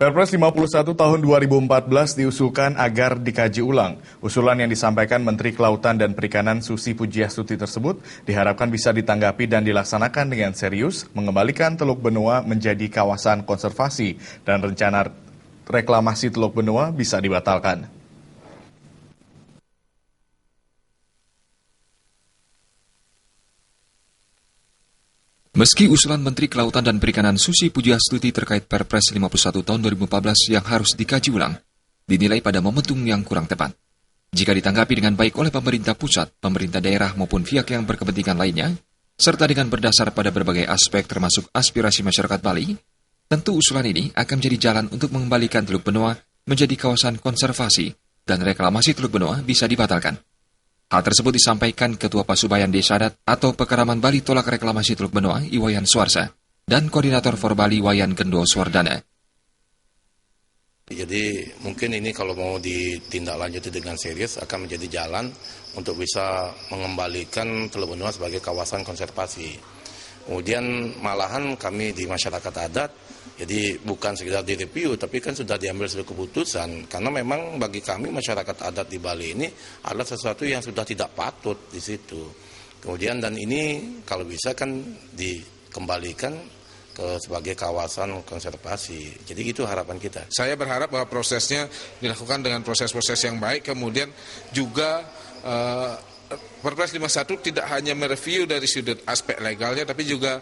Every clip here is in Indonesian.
Perpres 51 tahun 2014 diusulkan agar dikaji ulang. Usulan yang disampaikan Menteri Kelautan dan Perikanan Susi Pujiastuti tersebut diharapkan bisa ditanggapi dan dilaksanakan dengan serius, mengembalikan Teluk Benoa menjadi kawasan konservasi dan rencana reklamasi Teluk Benoa bisa dibatalkan. Meski usulan Menteri Kelautan dan Perikanan Susi Pujiastuti terkait Perpres 51 tahun 2014 yang harus dikaji ulang, dinilai pada momentum yang kurang tepat. Jika ditanggapi dengan baik oleh pemerintah pusat, pemerintah daerah maupun pihak yang berkepentingan lainnya, serta dengan berdasar pada berbagai aspek termasuk aspirasi masyarakat Bali, tentu usulan ini akan menjadi jalan untuk mengembalikan Teluk Benoa menjadi kawasan konservasi dan reklamasi Teluk Benoa bisa dibatalkan. Hal tersebut disampaikan Ketua Pasubayan Desa Adat atau Pekaraman Bali Tolak Reklamasi Teluk Benoa, Iwayan Suarsa, dan Koordinator For Bali Wayan Gendo Swardana. Jadi mungkin ini kalau mau ditindaklanjuti dengan serius akan menjadi jalan untuk bisa mengembalikan Teluk Benoa sebagai kawasan konservasi. Kemudian malahan kami di masyarakat adat, jadi bukan sekedar direview, tapi kan sudah diambil suatu keputusan. Karena memang bagi kami masyarakat adat di Bali ini adalah sesuatu yang sudah tidak patut di situ. Kemudian dan ini kalau bisa kan dikembalikan sebagai kawasan konservasi. Jadi itu harapan kita. Saya berharap bahwa prosesnya dilakukan dengan proses-proses yang baik, kemudian juga Perpres 51 tidak hanya mereview dari sudut aspek legalnya, tapi juga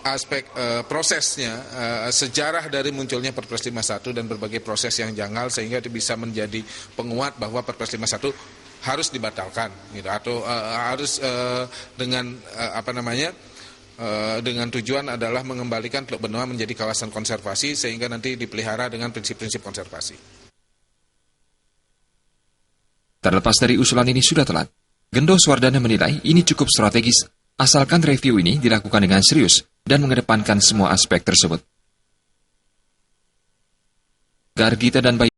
aspek prosesnya, sejarah dari munculnya Perpres 51 dan berbagai proses yang janggal sehingga itu bisa menjadi penguat bahwa Perpres 51 harus dibatalkan, gitu, atau harus dengan dengan tujuan adalah mengembalikan Teluk Benoa menjadi kawasan konservasi sehingga nanti dipelihara dengan prinsip-prinsip konservasi. Terlepas dari usulan ini sudah telat, Gendo Swardana menilai ini cukup strategis asalkan review ini dilakukan dengan serius dan mengedepankan semua aspek tersebut. Gargita dan Bayi